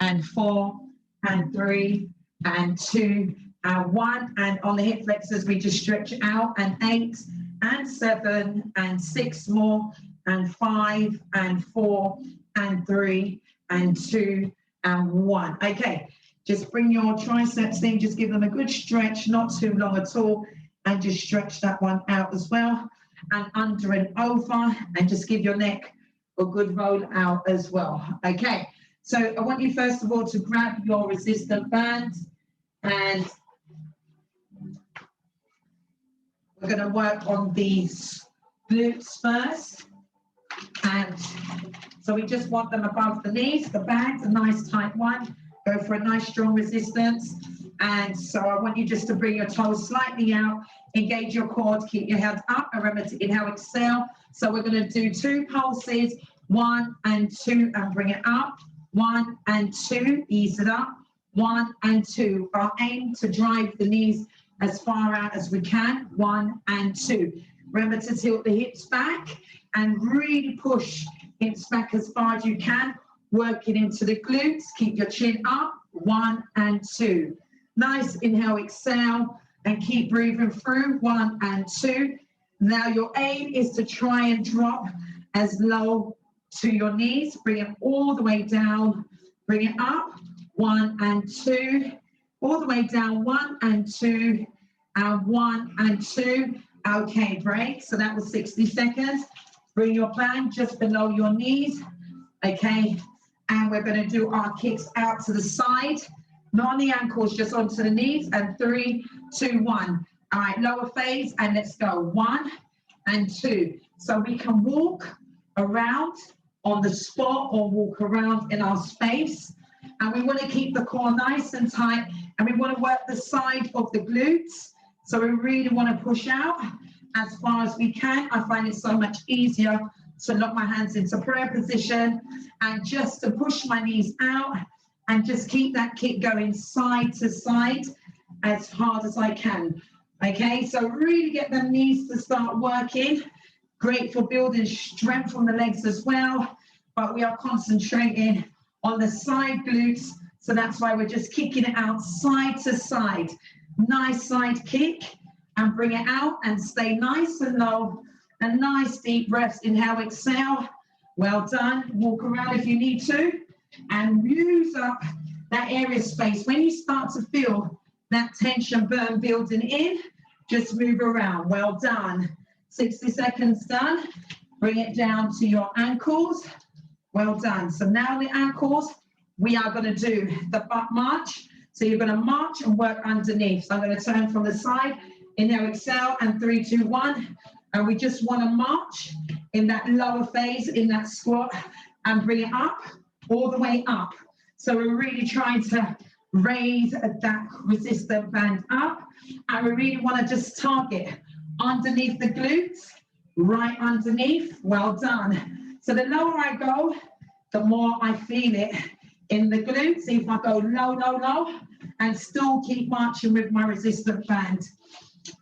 and 4 and 3 and 2 and 1. And on the hip flexors, we just stretch out, and 8 and 7 and 6 more, and 5 and 4 and 3 and 2 and 1. Okay, just bring your triceps in, just give them a good stretch, not too long at all, and just stretch that one out as well, and under and over, and just give your neck a good roll out as well. Okay, so I want you first of all to grab your resistant band, and we're going to work on these glutes first. And so we just want them above the knees, the band's a nice tight one, go for a nice strong resistance. And so I want you just to bring your toes slightly out, engage your core, keep your head up. Remember to inhale, exhale. So we're going to do 2 pulses, 1 and 2, and bring it up. 1 and 2, ease it up. 1 and 2. Our aim to drive the knees as far out as we can. 1 and 2. Remember to tilt the hips back and really push hips back as far as you can. Working into the glutes. Keep your chin up. 1 and 2. Nice inhale, exhale, and keep breathing through. 1 and 2. Now your aim is to try and drop as low to your knees. Bring it all the way down. Bring it up. 1 and 2. All the way down. 1 and 2. And 1 and 2. Okay, break. So that was 60 seconds. Bring your band just below your knees. Okay, and we're going to do our kicks out to the side. Not on the ankles, just onto the knees. And 3, 2, 1. All right, lower phase, and let's go. 1 and 2. So we can walk around on the spot or walk around in our space. And we want to keep the core nice and tight. And we want to work the side of the glutes. So we really want to push out as far as we can. I find it so much easier to lock my hands into prayer position and just to push my knees out and just keep that kick going side to side as hard as I can. Okay, so really get the knees to start working. Great for building strength from the legs as well, but we are concentrating on the side glutes, so that's why we're just kicking it out side to side. Nice side kick, and bring it out and stay nice and low, and nice deep breaths. Inhale, exhale. Well done. Walk around if you need to, and use up that area space. When you start to feel that tension burn building in, just move around. Well done. 60 seconds done. Bring it down to your ankles. Well done. So now the ankles, we are going to do the butt march. So you're going to march and work underneath. So I'm going to turn from the side. Inhale, exhale, and 3, 2, 1. And we just want to march in that lower phase, in that squat, and bring it up, all the way up. So we're really trying to raise that resistant band up. And we really want to just target underneath the glutes, right underneath. Well done. So the lower I go, the more I feel it in the glutes. See if I go low, low, low, and still keep marching with my resistant band.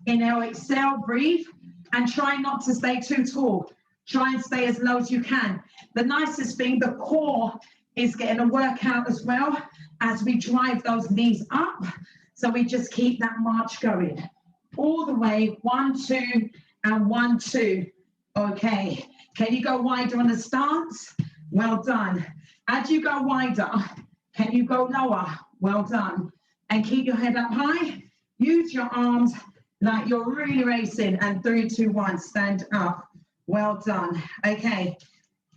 Inhale, exhale, breathe, and try not to stay too tall. Try and stay as low as you can. The nicest thing, the core is getting a workout as well as we drive those knees up. So we just keep that march going all the way. 1, 2, and 1, 2. Okay. Can you go wider on the stance? Well done. As you go wider, can you go lower? Well done. And keep your head up high. Use your arms like you're really racing. And 3, 2, 1, stand up. Well done. Okay.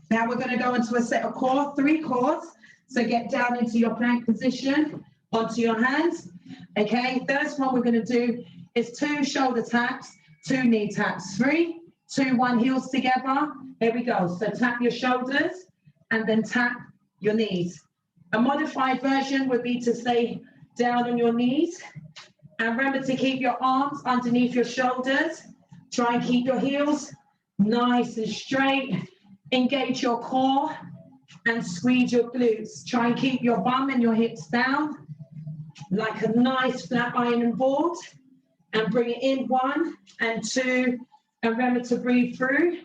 Now we're going to go into a set of core, 3 cores. So get down into your plank position, onto your hands. Okay. First one we're going to do is 2 shoulder taps, 2 knee taps. 3, 2, 1, heels together. Here we go. So tap your shoulders and then tap your knees. A modified version would be to stay down on your knees. And remember to keep your arms underneath your shoulders. Try and keep your heels nice and straight. Engage your core and squeeze your glutes. Try and keep your bum and your hips down like a nice flat iron board. And bring it in, 1 and 2. And remember to breathe through.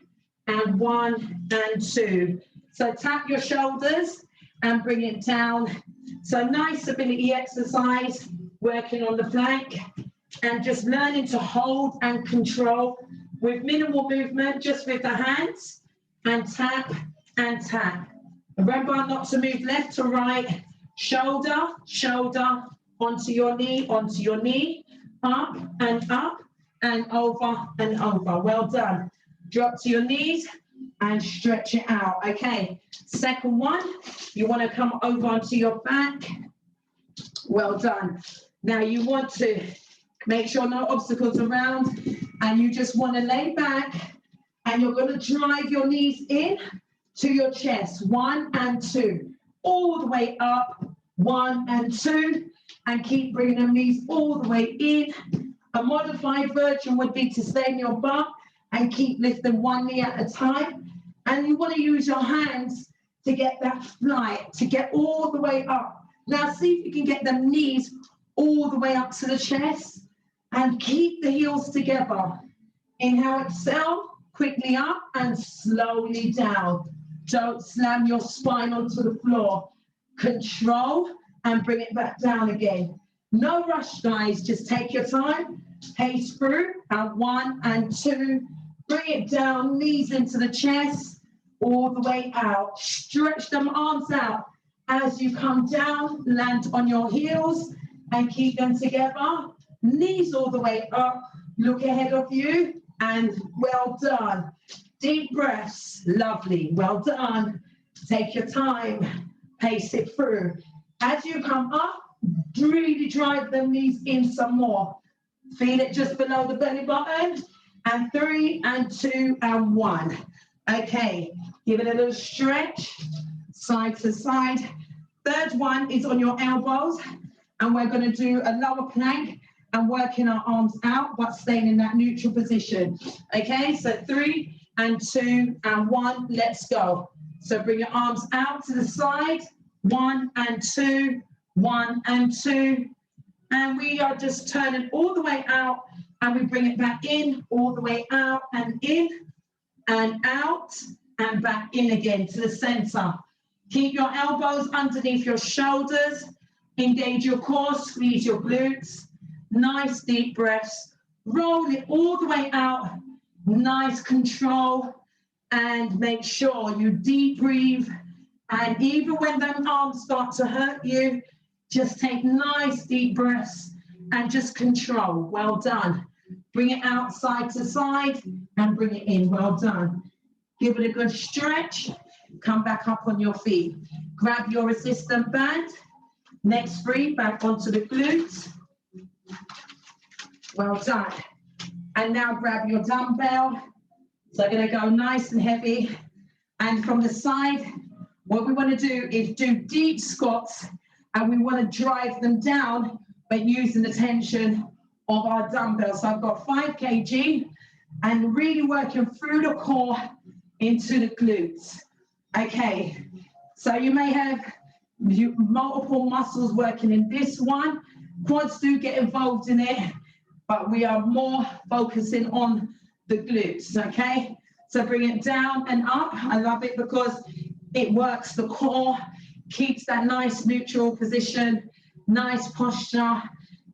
And 1 and 2. So tap your shoulders and bring it down So nice ability exercise, working on the plank and just learning to hold and control with minimal movement, just with the hands, and tap and tap. Remember not to move left to right, shoulder, shoulder, onto your knee, up and over and over. Well done. Drop to your knees and stretch it out. Okay, second one, you want to come over onto your back. Well done. Now you want to make sure no obstacles around, and you just want to lay back, and you're going to drive your knees in to your chest, 1 and 2, all the way up, 1 and 2, and keep bringing them knees all the way in. A modified version would be to stay in your butt and keep lifting one knee at a time. And you want to use your hands to get that flight, to get all the way up. Now see if you can get them knees all the way up to the chest and keep the heels together. Inhale, exhale, quickly up and slowly down. Don't slam your spine onto the floor. Control and bring it back down again. No rush, guys, just take your time. Pace through, and 1 and 2. Bring it down, knees into the chest, all the way out. Stretch them arms out. As you come down, land on your heels and keep them together. Knees all the way up, look ahead of you, and well done. Deep breaths, lovely, well done. Take your time, pace it through. As you come up, really drive the knees in some more. Feel it just below the belly button. And 3 and 2 and 1. Okay, give it a little stretch, side to side. Third one is on your elbows, and we're going to do a lower plank and working our arms out, but staying in that neutral position. Okay, so 3 and 2 and 1, let's go. So bring your arms out to the side, 1 and 2, 1 and 2. And we are just turning all the way out, and we bring it back in, all the way out and in, and out, and back in again to the center. Keep your elbows underneath your shoulders, engage your core, squeeze your glutes. Nice deep breaths, roll it all the way out, nice control, and make sure you deep breathe. And even when them arms start to hurt you, just take nice deep breaths and just control. Well done. Bring it out side to side and bring it in. Well done. Give it a good stretch. Come back up on your feet. Grab your resistant band. Next 3, back onto the glutes. Well done. And now grab your dumbbell. So I'm going to go nice and heavy. And from the side, what we want to do is do deep squats, and we want to drive them down, but using the tension of our dumbbell. So I've got 5 kg and really working through the core into the glutes. Okay, so you may have multiple muscles working in this one. Quads do get involved in it, but we are more focusing on the glutes, okay? So bring it down and up. I love it because it works the core, keeps that nice neutral position, nice posture,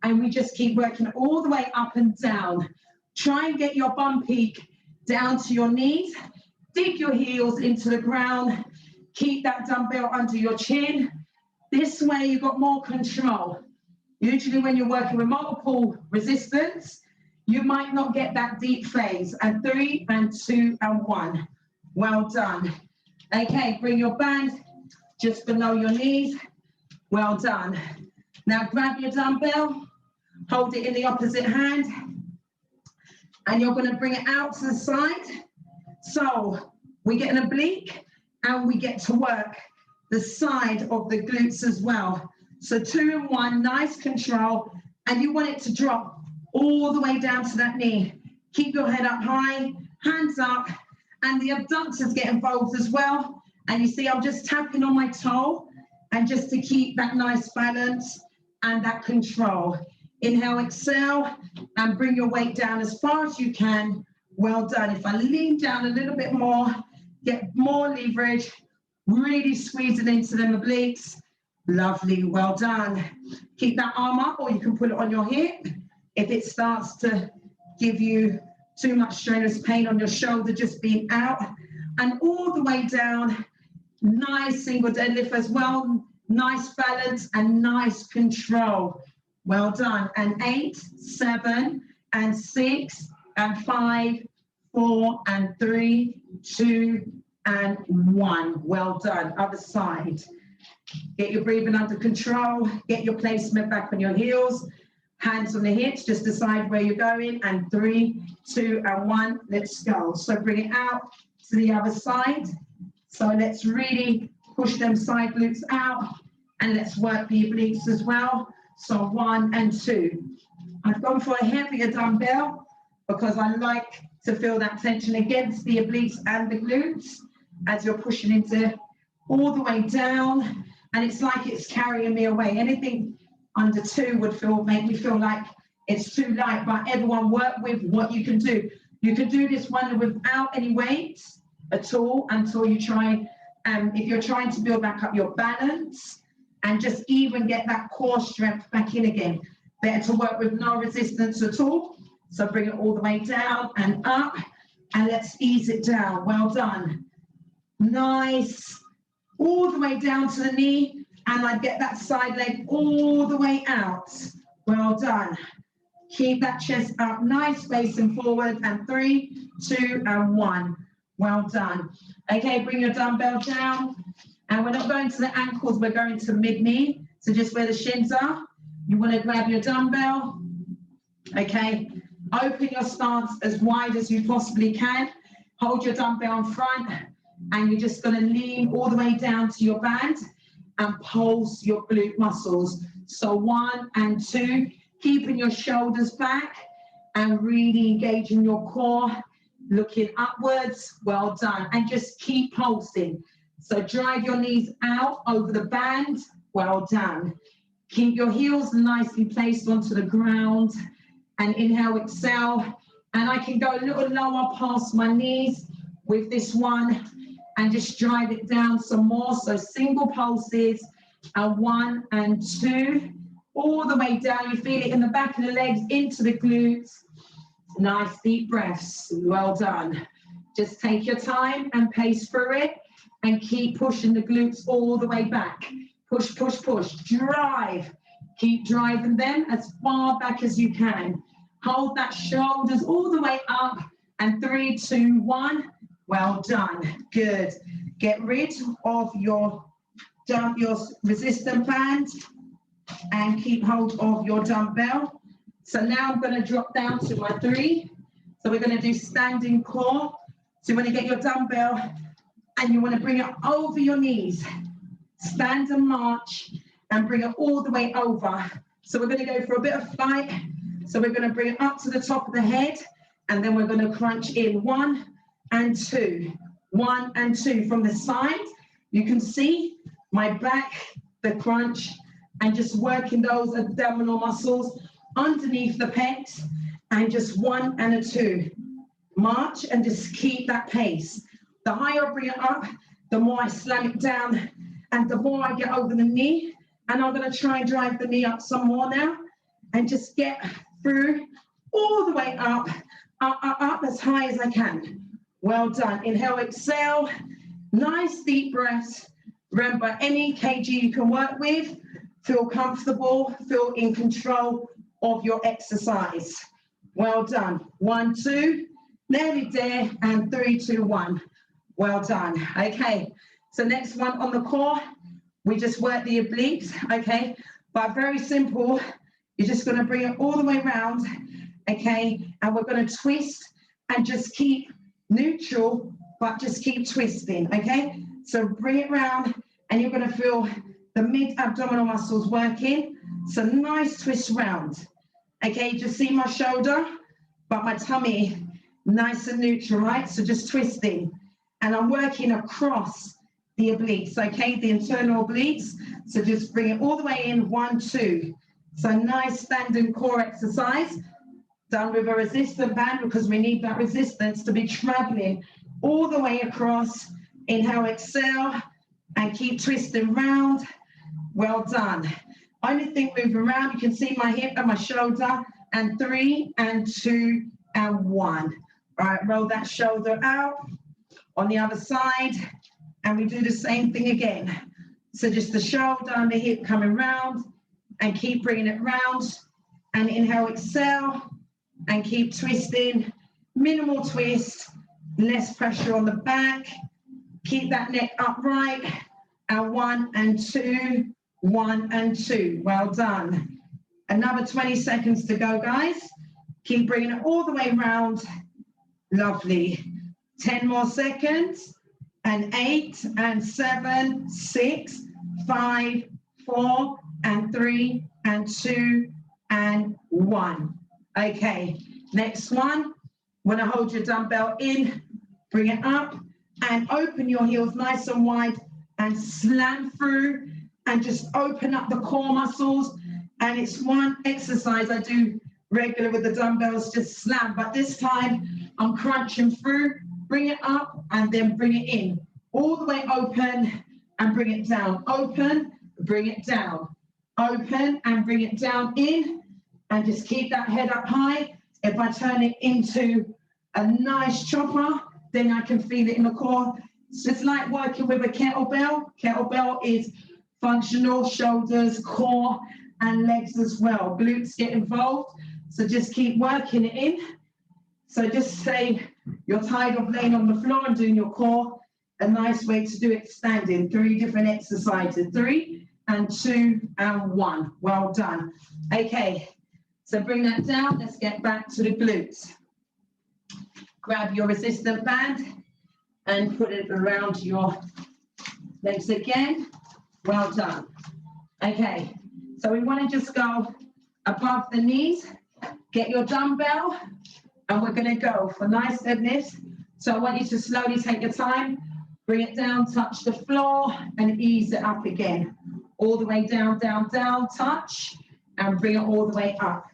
and we just keep working all the way up and down. Try and get your bum peak down to your knees, dig your heels into the ground, keep that dumbbell under your chin. This way you've got more control. Usually when you're working with multiple resistance, you might not get that deep phase. And 3 and 2 and 1. Well done. Okay, bring your band just below your knees. Well done. Now grab your dumbbell, hold it in the opposite hand, and you're going to bring it out to the side. So we get an oblique and we get to work the side of the glutes as well. So 2 and 1, nice control, and you want it to drop all the way down to that knee. Keep your head up high, hands up, and the abductors get involved as well. And you see I'm just tapping on my toe, and just to keep that nice balance and that control. Inhale, exhale, and bring your weight down as far as you can. Well done. If I lean down a little bit more, get more leverage, really squeeze it into them obliques. Lovely, well done. Keep that arm up, or you can put it on your hip. If it starts to give you too much strenuous pain on your shoulder, just being out. And all the way down, nice single deadlift as well. Nice balance and nice control. Well done. And 8, 7, and 6, and 5, 4, and 3, 2, and 1. Well done. Other side. Get your breathing under control. Get your placement back on your heels. Hands on the hips. Just decide where you're going. And 3, 2, and 1. Let's go. So bring it out to the other side. So let's really push them side glutes out. And let's work the obliques as well. So 1 and 2. I've gone for a heavier dumbbell because I like to feel that tension against the obliques and the glutes as you're pushing into all the way down. And it's like it's carrying me away. Anything under 2 would make me feel like it's too light, but everyone work with what you can do. You can do this one without any weights at all until you try, if you're trying to build back up your balance and just even get that core strength back in again. Better to work with no resistance at all. So bring it all the way down and up, and let's ease it down. Well done. Nice. All the way down to the knee, and I get that side leg all the way out. Well done. Keep that chest up, nice, facing forward, and 3, 2, and 1. Well done. Okay, bring your dumbbell down, and we're not going to the ankles, we're going to mid-knee, so just where the shins are. You want to grab your dumbbell, okay? Open your stance as wide as you possibly can. Hold your dumbbell in front, and you're just going to lean all the way down to your band and pulse your glute muscles. So 1 and 2, keeping your shoulders back and really engaging your core, looking upwards. Well done. And just keep pulsing. So drive your knees out over the band. Well done. Keep your heels nicely placed onto the ground, and inhale, exhale. And I can go a little lower past my knees with this one and just drive it down some more. So single pulses, 1 and 2, all the way down. You feel it in the back of the legs, into the glutes. Nice deep breaths. Well done. Just take your time and pace through it and keep pushing the glutes all the way back. Push, push, push, drive. Keep driving them as far back as you can. Hold that shoulders all the way up, and 3, 2, 1. Well done, good. Get rid of your resistance band and keep hold of your dumbbell. So now I'm gonna drop down to my 3. So we're gonna do standing core. So you wanna get your dumbbell and you wanna bring it over your knees. Stand and march and bring it all the way over. So we're going to go for a bit of flight. So we're going to bring it up to the top of the head, and then we're going to crunch in 1 and 2. 1 and 2 from the side. You can see my back, the crunch, and just working those abdominal muscles underneath the pecs, and just 1 and a 2. March and just keep that pace. The higher I bring it up, the more I slam it down, and the more I get over the knee. And I'm going to try and drive the knee up some more now, and just get through all the way up, up as high as I can. Well done. Inhale, exhale. Nice deep breaths. Remember, any kg you can work with, feel comfortable, feel in control of your exercise. Well done. 1, 2, nearly there, and 3, 2, 1. Well done. Okay, so next one on the core, we just work the obliques, okay? But very simple, you're just gonna bring it all the way around, okay? And we're gonna twist and just keep neutral, but just keep twisting, okay? So bring it round, and you're gonna feel the mid-abdominal muscles working. So nice twist round, okay? Just see my shoulder, but my tummy nice and neutral, right? So just twisting. And I'm working across the obliques, okay? The internal obliques. So just bring it all the way in, 1, 2. So nice standing core exercise, done with a resistance band, because we need that resistance to be traveling all the way across. Inhale, exhale, and keep twisting round. Well done. Only thing moving around, you can see my hip and my shoulder, and 3 and 2 and 1. All right, roll that shoulder out on the other side, and we do the same thing again. So just the shoulder and the hip coming round, and keep bringing it round, and inhale, exhale, and keep twisting. Minimal twist, less pressure on the back. Keep that neck upright, and 1 and 2, 1 and 2. Well done. Another 20 seconds to go, guys. Keep bringing it all the way around. Lovely. 10 more seconds, and 8 and 7, 6, 5, 4 and 3 and 2 and 1. Okay, next one. When I hold your dumbbell in, bring it up and open your heels nice and wide and slam through and just open up the core muscles. And it's one exercise I do regular with the dumbbells, just slam. But this time I'm crunching through, bring it up and then bring it in. All the way open and bring it down. Open, bring it down. Open and bring it down in. And just keep that head up high. If I turn it into a nice chopper, then I can feel it in the core. It's just like working with a kettlebell. Kettlebell is functional, shoulders, core, and legs as well. Glutes get involved, so just keep working it in. So just say you're tired of laying on the floor and doing your core. A nice way to do it standing. 3 different exercises. 3 and 2 and 1. Well done. Okay, so bring that down. Let's get back to the glutes. Grab your resistant band and put it around your legs again. Well done. Okay, so we want to just go above the knees. Get your dumbbell, and we're going to go for nice deadlifts. So I want you to slowly take your time, bring it down, touch the floor, and ease it up again. All the way down, down, down, touch, and bring it all the way up.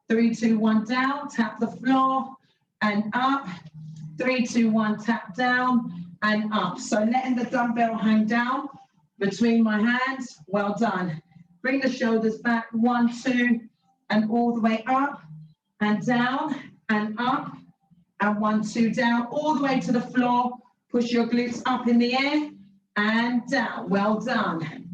3, 2, 1, down, tap the floor, and up. 3, 2, 1, tap down, and up. So letting the dumbbell hang down between my hands. Well done. Bring the shoulders back, 1, 2, and all the way up, and down, and up, and 1, 2, down, all the way to the floor. Push your glutes up in the air, and down. Well done.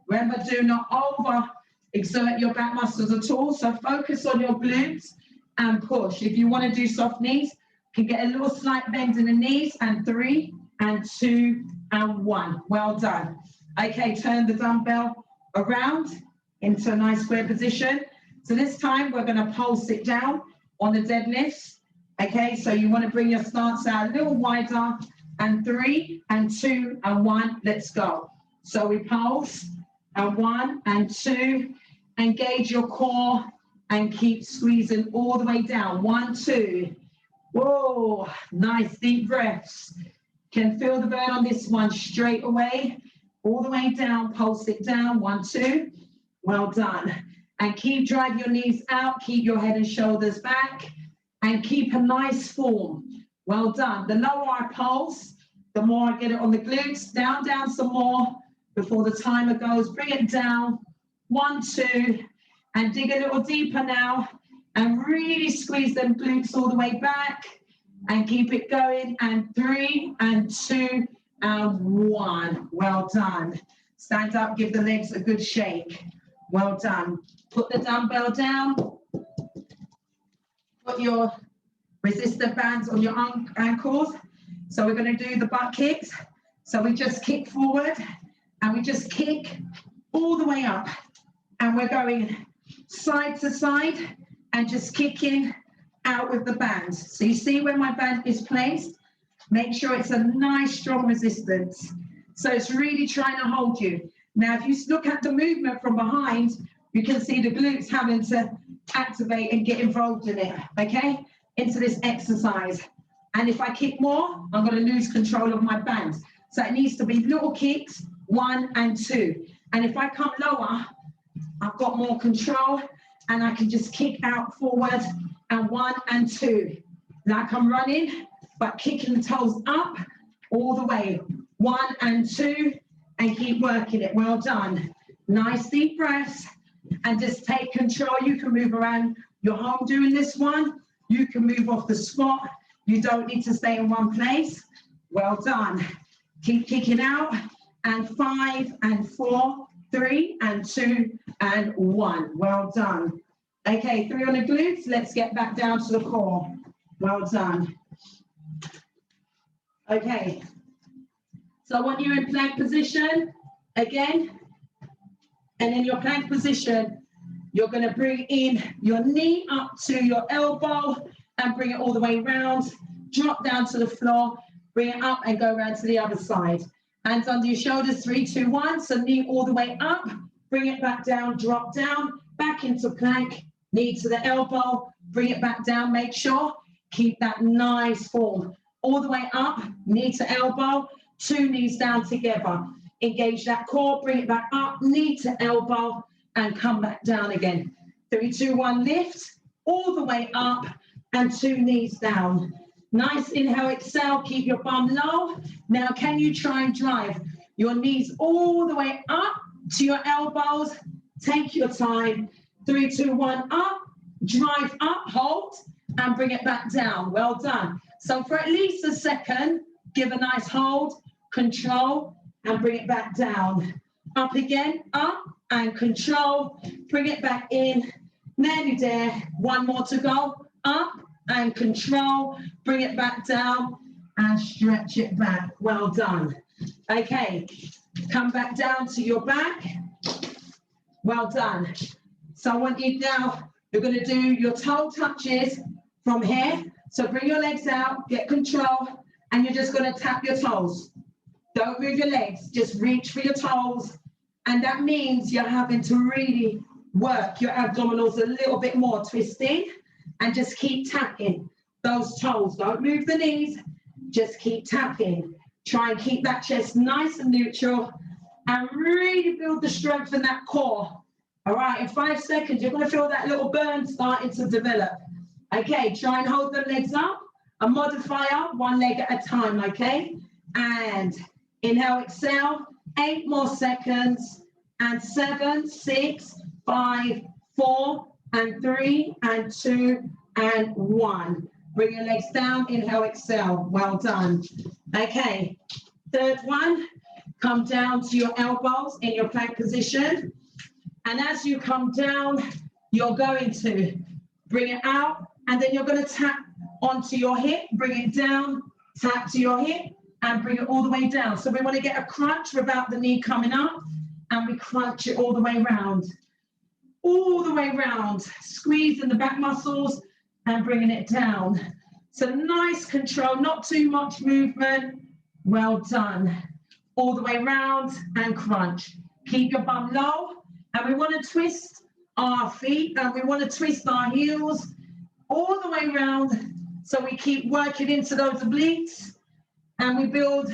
Remember, do not over-exert your back muscles at all, so focus on your glutes and push. If you want to do soft knees, you can get a little slight bend in the knees, and 3, and 2, and 1. Well done. Okay, turn the dumbbell around into a nice square position. So this time we're going to pulse it down on the deadlifts. Okay, so you want to bring your stance out a little wider, and 3, and 2, and 1. Let's go. So we pulse, and 1, and 2, engage your core, and keep squeezing all the way down. 1, 2. Whoa, nice deep breaths. Can feel the burn on this one straight away. All the way down, pulse it down. 1, 2. Well done. And keep driving your knees out. Keep your head and shoulders back. And keep a nice form. Well done. The lower I pulse, the more I get it on the glutes. Down, down some more before the timer goes. Bring it down. 1, 2. And dig a little deeper now. And really squeeze them glutes all the way back. And keep it going. And 3, and 2, and 1. Well done. Stand up, give the legs a good shake. Well done. Put the dumbbell down. Put your resistant bands on your ankles. So we're going to do the butt kicks. So we just kick forward and we just kick all the way up. And we're going side to side and just kicking out with the bands. So you see where my band is placed? Make sure it's a nice strong resistance. So it's really trying to hold you. Now, if you look at the movement from behind, you can see the glutes having to activate and get involved in it, okay, into this exercise. And if I kick more, I'm going to lose control of my band. So it needs to be little kicks, 1 and 2. And if I come lower, I've got more control and I can just kick out forward and 1 and 2. Like I'm running, but kicking the toes up all the way. 1 and 2, and keep working it. Well done. Nice deep breaths. And just take control. You can move around your home doing this one. You can move off the spot. You don't need to stay in one place. Well done. Keep kicking out. And 5 and 4, 3 and 2 and 1. Well done. Okay, 3 on the glutes. Let's get back down to the core. Well done. Okay. So I want you in plank position again. And in your plank position, you're going to bring in your knee up to your elbow and bring it all the way round. Drop down to the floor, bring it up and go around to the other side. Hands under your shoulders, 3, 2, 1. So knee all the way up, bring it back down, drop down, back into plank, knee to the elbow, bring it back down. Make sure, keep that nice form. All the way up, knee to elbow, 2 knees down together. Engage that core, bring it back up, knee to elbow, and come back down again. 3, 2, 1, lift, all the way up, and 2 knees down. Nice inhale, exhale, keep your bum low. Now, can you try and drive your knees all the way up to your elbows? Take your time. 3, 2, 1, up, drive up, hold, and bring it back down. Well done. So for at least a second, give a nice hold, control, and bring it back down. Up again, up, and control, bring it back in. Nearly there. 1 more to go. Up and control, bring it back down and stretch it back. Well done. Okay, come back down to your back. Well done. So I want you now, you're going to do your toe touches from here. So bring your legs out, get control, and you're just going to tap your toes. Don't move your legs, just reach for your toes. And that means you're having to really work your abdominals a little bit more, twisting, and just keep tapping those toes. Don't move the knees, just keep tapping. Try and keep that chest nice and neutral and really build the strength in that core. All right, in 5 seconds, you're gonna feel that little burn starting to develop. Okay, try and hold the legs up, a modifier, 1 leg at a time, okay? And inhale, exhale, 8 more seconds, and 7, 6, 5, 4, and 3, and 2, and 1. Bring your legs down, inhale, exhale. Well done. Okay, 3rd one, come down to your elbows in your plank position. And as you come down, you're going to bring it out, and then you're going to tap onto your hip, bring it down, tap to your hip, and bring it all the way down. So we want to get a crunch without the knee coming up, and we crunch it all the way round. All the way round, squeezing the back muscles and bringing it down. So nice control, not too much movement. Well done. All the way round and crunch. Keep your bum low, and we want to twist our feet, and we want to twist our heels all the way round. So we keep working into those obliques, and we build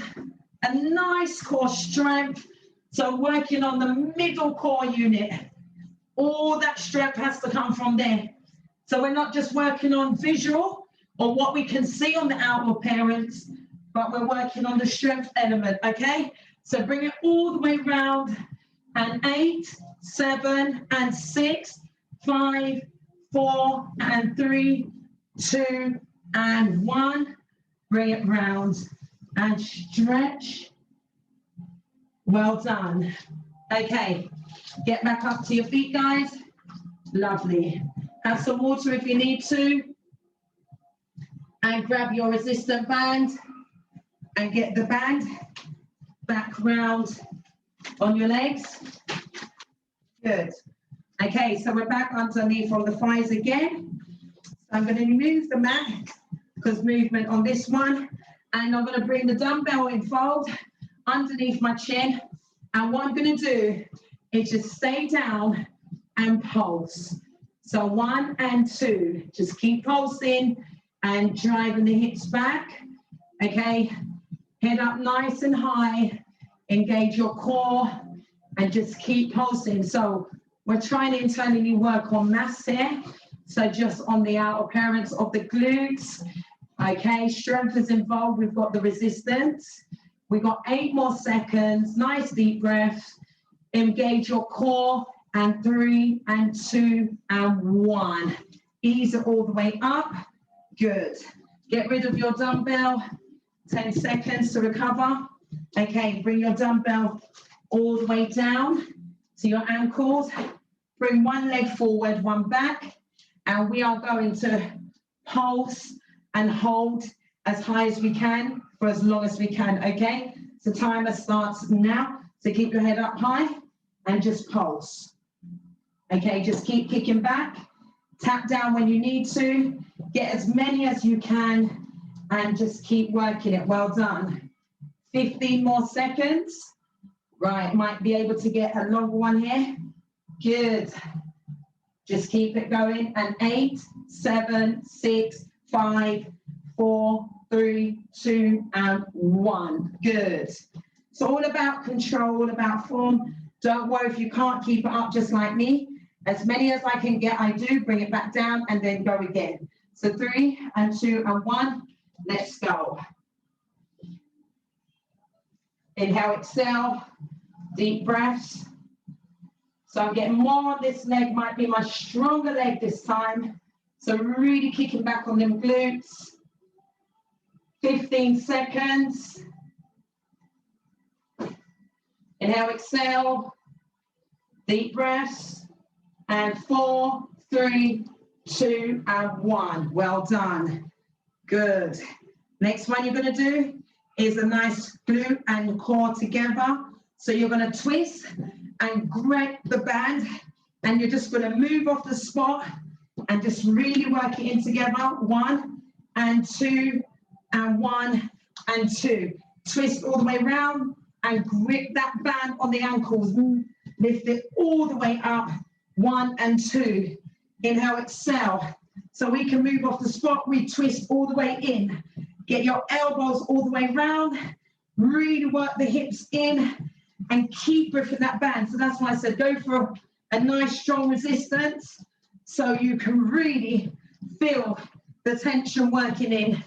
a nice core strength. So working on the middle core unit. All that strength has to come from there. So we're not just working on visual or what we can see on the outward appearance, but we're working on the strength element, okay? So bring it all the way round, and 8, 7, and 6, 5, 4, and 3, 2, and 1. Bring it round and stretch. Well done. Okay, get back up to your feet, guys. Lovely. Have some water if you need to. And grab your resistant band and get the band back round on your legs. Good. Okay, so we're back underneath on the thighs again. So I'm going to move the mat because movement on this one. And I'm going to bring the dumbbell in fold underneath my chin. And what I'm going to do is just stay down and pulse. So 1 and 2, just keep pulsing and driving the hips back. Okay, head up nice and high, engage your core, and just keep pulsing. So we're trying to internally work on mass here. So just on the outer appearance of the glutes. Okay, strength is involved. We've got the resistance. We've got 8 more seconds. Nice deep breath. Engage your core, and 3 and 2 and 1. Ease it all the way up. Good. Get rid of your dumbbell. 10 seconds to recover. Okay, bring your dumbbell all the way down to your ankles. Bring one leg forward, one back, and we are going to pulse and hold as high as we can for as long as we can, okay? So timer starts now. So keep your head up high and just pulse. Okay, just keep kicking back. Tap down when you need to. Get as many as you can and just keep working it. Well done. 15 more seconds. Right, might be able to get a longer one here. Good. Just keep it going. And 8, 7, 6, 5, 4, 3, 2, and 1. Good. It's all about control, all about form. Don't worry if you can't keep it up just like me. As many as I can get, I do. Bring it back down and then go again. So 3 and 2 and 1. Let's go. Inhale, exhale. Deep breaths. So I'm getting more on this leg. Might be my stronger leg this time. So really kicking back on them glutes. 15 seconds. Inhale, exhale. Deep breaths. And 4, 3, 2, and 1. Well done. Good. Next one you're going to do is a nice glute and core together. So you're going to twist and grab the band, and you're just going to move off the spot and just really work it in together. 1 and 2 and 1 and 2. Twist all the way around and grip that band on the ankles. Lift it all the way up. 1 and 2. Inhale, exhale. So we can move off the spot. We twist all the way in. Get your elbows all the way around. Really work the hips in and keep gripping that band. So that's why I said go for a nice strong resistance so you can really feel the tension working in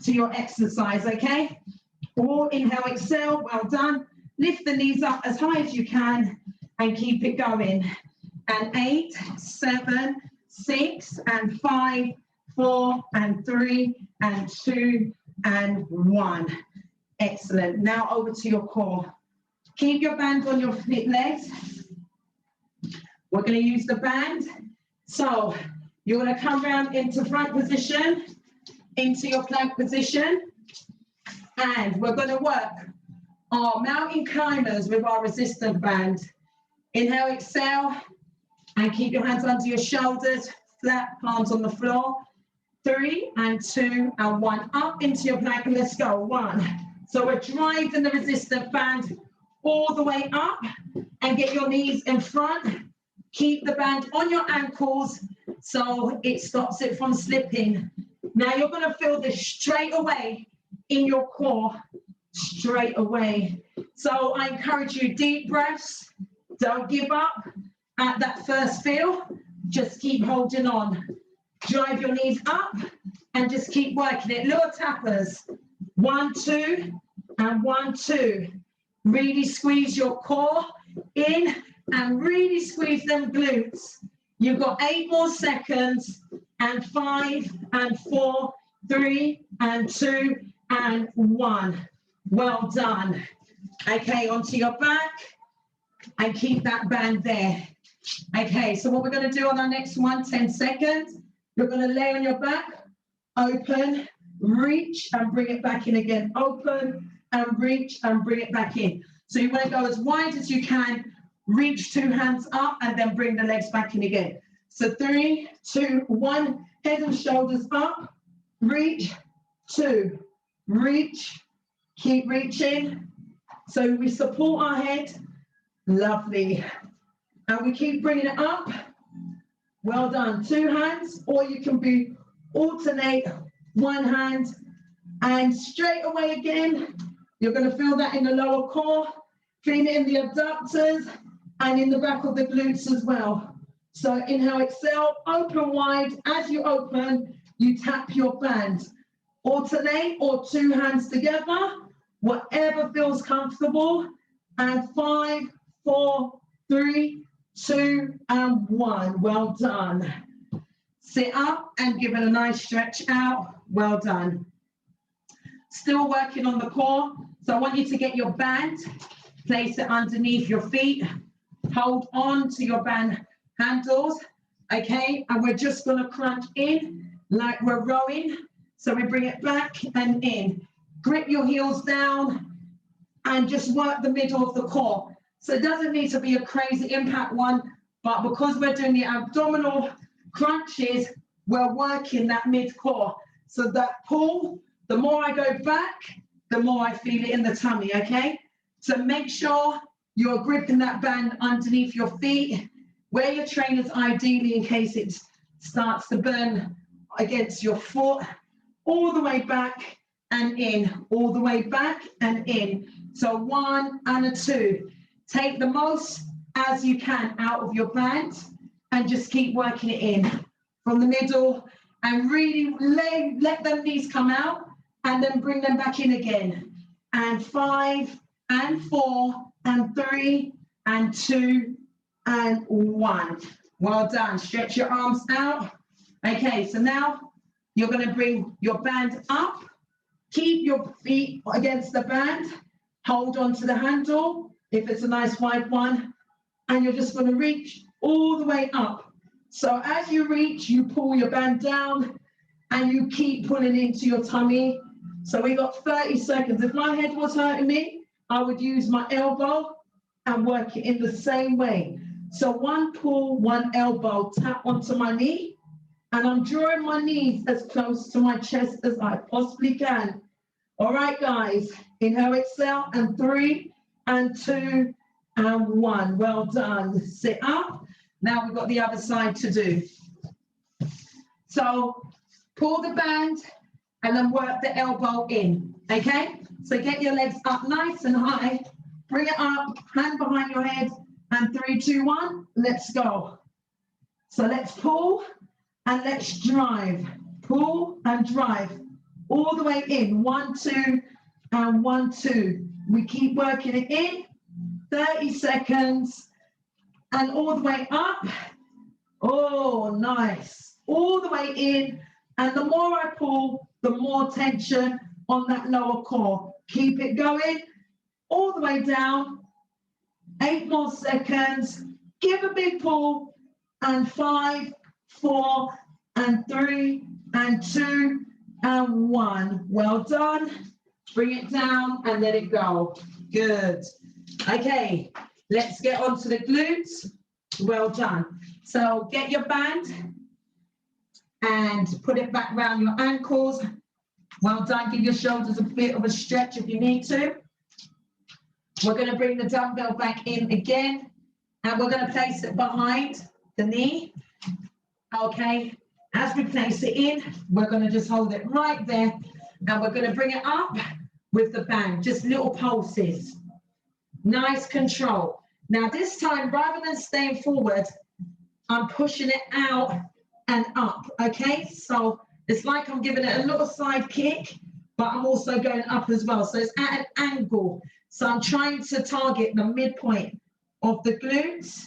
to your exercise, okay? Or inhale, exhale, well done. Lift the knees up as high as you can and keep it going. And 8, 7, 6, and 5, 4, and 3, and 2, and 1. Excellent. Now over to your core. Keep your band on your legs. We're going to use the band. So you're going to come around into front position, into your plank position, and we're going to work our mountain climbers with our resistance band. Inhale, exhale, and keep your hands under your shoulders, flat palms on the floor. 3 and 2 and 1. Up into your plank, and let's go. 1. So we're driving the resistance band all the way up, and get your knees in front. Keep the band on your ankles so it stops it from slipping. Now you're going to feel this straight away in your core, straight away. So I encourage you, deep breaths. Don't give up at that first feel. Just keep holding on. Drive your knees up and just keep working it. Little tappers. 1, 2, and 1, 2. Really squeeze your core in and really squeeze them glutes. You've got 8 more seconds, and 5 and 4, 3 and 2 and 1. Well done. Okay, onto your back and keep that band there. Okay, so what we're going to do on our next one, 10 seconds, you're going to lay on your back, open, reach, and bring it back in again. Open and reach and bring it back in. So you want to go as wide as you can, reach 2 hands up, and then bring the legs back in again. So 3, 2, 1, head and shoulders up, reach, 2, reach, keep reaching. So we support our head, lovely. And we keep bringing it up. Well done. 2 hands, or you can be alternate 1 hand and straight away again. You're going to feel that in the lower core, feeling it in the abductors and in the back of the glutes as well. So inhale, exhale, open wide. As you open, you tap your band. Alternate or 2 hands together, whatever feels comfortable. And 5, 4, 3, 2, and 1. Well done. Sit up and give it a nice stretch out. Well done. Still working on the core. So I want you to get your band, place it underneath your feet, hold on to your band handles, okay? And we're just gonna crunch in like we're rowing. So we bring it back and in. Grip your heels down and just work the middle of the core. So it doesn't need to be a crazy impact one, but because we're doing the abdominal crunches, we're working that mid core. So that pull, the more I go back, the more I feel it in the tummy, okay? So make sure you're gripping that band underneath your feet, wear your trainers ideally in case it starts to burn against your foot, all the way back and in, all the way back and in. So 1 and a 2. Take the most as you can out of your band and just keep working it in from the middle and really let them knees come out and then bring them back in again. And 5 and 4 and 3 and 2 and 1. Well done. Stretch your arms out. Okay, so now you're going to bring your band up. Keep your feet against the band. Hold on to the handle if it's a nice wide one. And you're just going to reach all the way up. So as you reach, you pull your band down and you keep pulling into your tummy. So we got 30 seconds. If my head was hurting me, I would use my elbow and work it in the same way. So 1 pull, 1 elbow, tap onto my knee, and I'm drawing my knees as close to my chest as I possibly can. All right, guys, inhale, exhale, and 3 and 2 and 1. Well done. Sit up. Now we've got the other side to do. So pull the band and then work the elbow in, okay? So get your legs up nice and high. Bring it up, hand behind your head, and 3, 2, 1, let's go. So let's pull and let's drive. Pull and drive all the way in. 1, 2, and 1, 2. We keep working it in. 30 seconds and all the way up. Oh, nice. All the way in. And the more I pull, the more tension on that lower core. Keep it going all the way down. 8 more seconds. Give a big pull. And 5, 4, and 3, and 2, and 1. Well done. Bring it down and let it go. Good. Okay, let's get on to the glutes. Well done. So get your band and put it back around your ankles. Well done. Give your shoulders a bit of a stretch if you need to. We're going to bring the dumbbell back in again, and we're going to place it behind the knee. Okay, as we place it in, we're going to just hold it right there, and we're going to bring it up with the band, just little pulses. Nice control. Now this time, rather than staying forward, I'm pushing it out and up, okay? So it's like I'm giving it a little side kick, but I'm also going up as well. So it's at an angle. So I'm trying to target the midpoint of the glutes,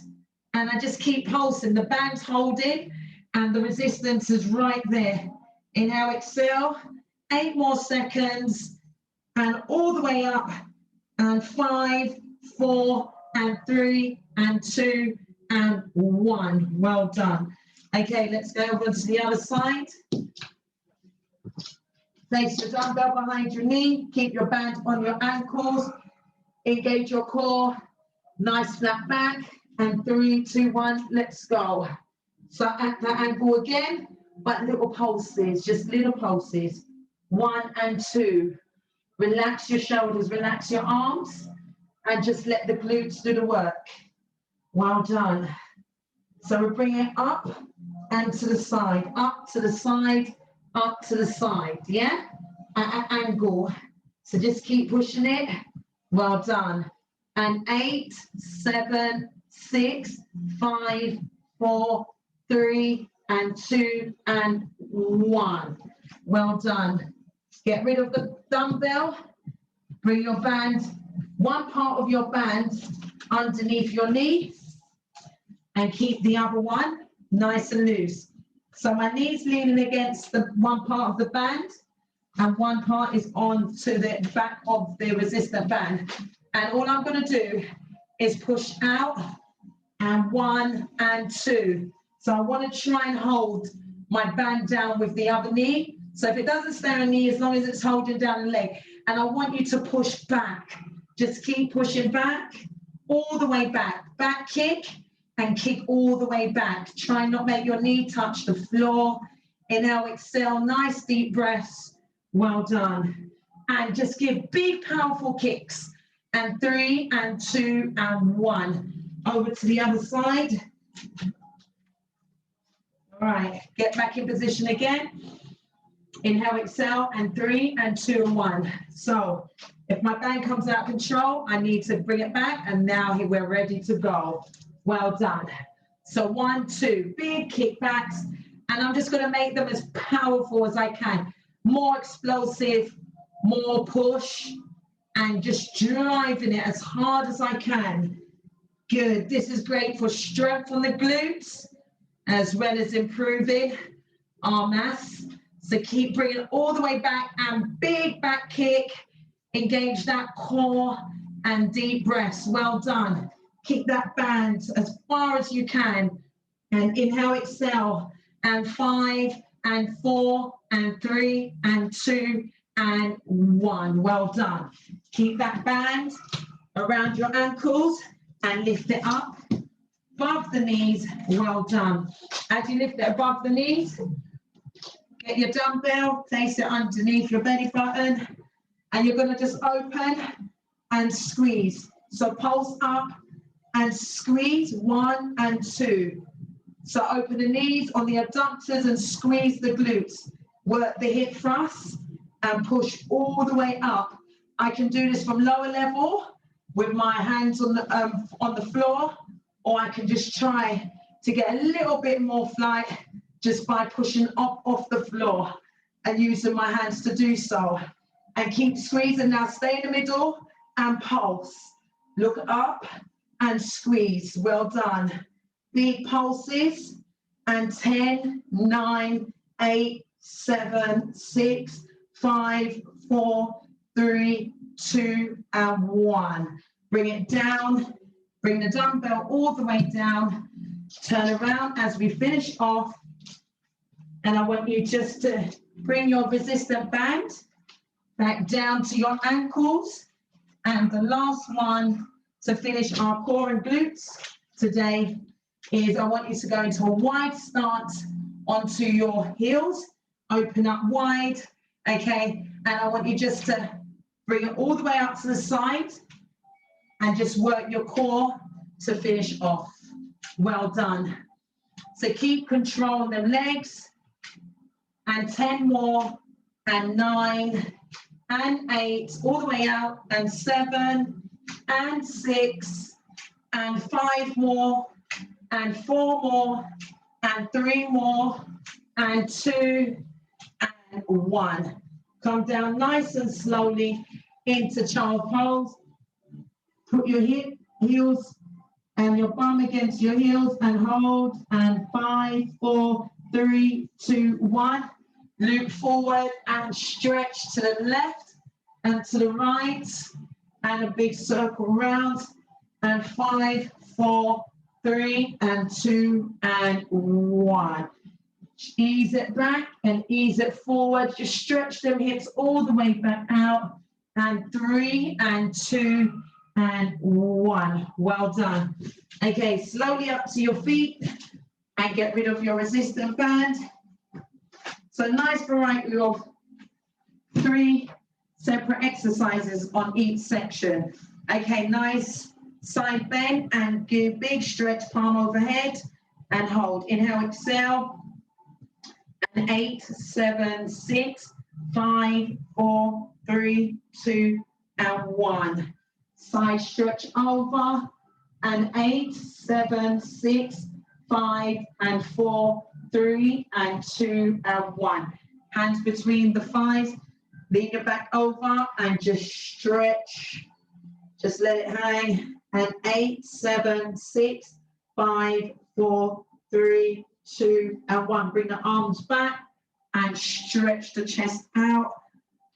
and I just keep pulsing. The band's holding, and the resistance is right there. Inhale, exhale, 8 more seconds, and all the way up, and 5, 4, and 3, and 2, and 1. Well done. Okay, let's go over to the other side. Place your dumbbell behind your knee. Keep your band on your ankles. Engage your core. Nice flat back. And 3, 2, 1, let's go. So at that angle again, but little pulses, just little pulses. 1 and 2. Relax your shoulders, relax your arms, and just let the glutes do the work. Well done. So we're bringing it up and to the side, up to the side, up to the side, yeah? At an angle. So just keep pushing it. Well done. And 8, 7, 6, 5, 4, 3, and 2, and 1. Well done. Get rid of the dumbbell. Bring your band, one part of your band underneath your knee. and keep the other one nice and loose. So my knees leaning against the one part of the band, and one part is on to the back of the resistant band. And all I'm going to do is push out, and 1 and 2. So I want to try and hold my band down with the other knee. So if it doesn't stay on the knee, as long as it's holding down the leg. And I want you to push back. Just keep pushing back, all the way back. Back kick and kick all the way back. Try and not make your knee touch the floor. Inhale, exhale, nice deep breaths. Well done. And just give big, powerful kicks. And 3 and 2 and 1. Over to the other side. All right, get back in position again. Inhale, exhale, and 3 and 2 and 1. So if my band comes out of control, I need to bring it back, and now we're ready to go. Well done. So 1, 2, big kickbacks, and I'm just going to make them as powerful as I can. More explosive, more push, and just driving it as hard as I can. Good. This is great for strength on the glutes, as well as improving our mass. So keep bringing it all the way back, and big back kick. Engage that core and deep breaths. Well done. Keep that band as far as you can. And inhale, exhale. And 5 and 4 and 3 and 2 and 1. Well done. Keep that band around your ankles and lift it up above the knees. Well done. As you lift it above the knees, get your dumbbell, place it underneath your belly button, and you're going to just open and squeeze. So pulse up and squeeze, 1 and 2. So open the knees on the adductors and squeeze the glutes. Work the hip thrusts and push all the way up. I can do this from lower level with my hands on the floor, or I can just try to get a little bit more flight just by pushing up off the floor and using my hands to do so. And keep squeezing. Now stay in the middle and pulse. Look up and squeeze. Well done. Big pulses. And 10, 9, 8, 7, 6, 5, 4, 3, 2, and 1. Bring it down. Bring the dumbbell all the way down. Turn around as we finish off. And I want you just to bring your resistant band back down to your ankles. And the last one to finish our core and glutes today is I want you to go into a wide stance onto your heels. Open up wide, okay? And I want you just to bring it all the way up to the side and just work your core to finish off. Well done. So keep control on the legs. And 10 more, and 9, and 8, all the way out, and 7, and 6, and 5 more, and 4 more, and 3 more, and 2, and 1. Come down nice and slowly into child pose. Put your heels and your bum against your heels and hold, and 5, 4, 3, 2, 1. Loop forward and stretch to the left and to the right, and a big circle round, and 5, 4, 3, and 2, and 1. Ease it back and ease it forward. Just stretch them hips all the way back out, and 3, and 2, and 1. Well done. Okay, slowly up to your feet and get rid of your resistant band. So nice variety of 3 separate exercises on each section. Okay, nice side bend and give big stretch, palm overhead and hold. Inhale, exhale. And 8, 7, 6, 5, 4, 3, 2, and 1. Side stretch over. And 8, 7, 6, 5, and 4, 3, and 2, and 1. Hands between the thighs. Lean your back over and just stretch. Just let it hang. And 8, 7, 6, 5, 4, 3, 2, and 1. Bring the arms back and stretch the chest out.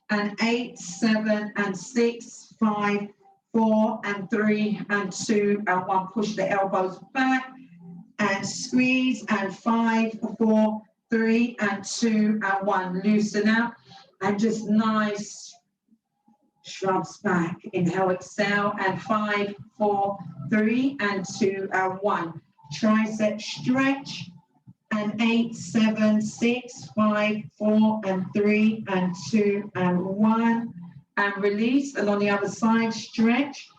And 8, 7, and 6, 5, 4, and 3, and 2, and 1. Push the elbows back and squeeze. And 5, 4, 3, and 2, and 1. Loosen up and just nice shrugs back. Inhale, exhale, and 5, 4, 3, and 2, and 1. Tricep stretch. And 8, 7, 6, 5, 4, and 3, and 2, and 1. And release. And on the other side, stretch.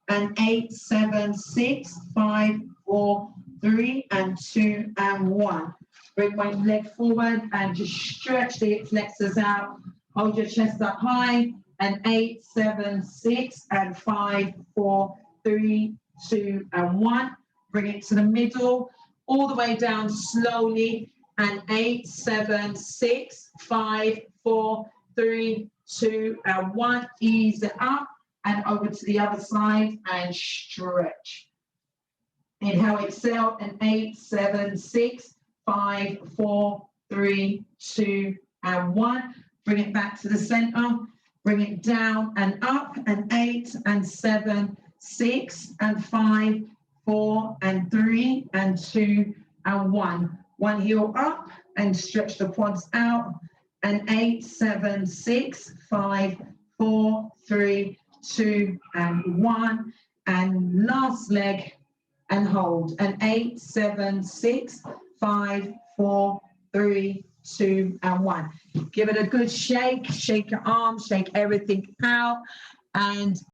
And 8, 7, 6, 5, 4, 3, and 2, and 1. Bring one leg forward and just stretch the hip flexors out. Hold your chest up high. And 8, 7, 6, and 5, 4, 3, 2, and 1. Bring it to the middle. All the way down slowly, and 8, 7, 6, 5, 4, 3, 2, and 1. Ease it up and over to the other side and stretch. Inhale, exhale, and 8, 7, 6, 5, 4, 3, 2, and 1. Bring it back to the center. Bring it down and up, and 8, and 7, 6, and 5, 4, and 3, and 2, and 1. One heel up and stretch the quads out. And 8, 7, 6, 5, 4, 3, 2, and 1. And last leg and hold. And 8, 7, 6, 5, 4, 3, 2, and 1. Give it a good shake. Shake your arms, shake everything out. And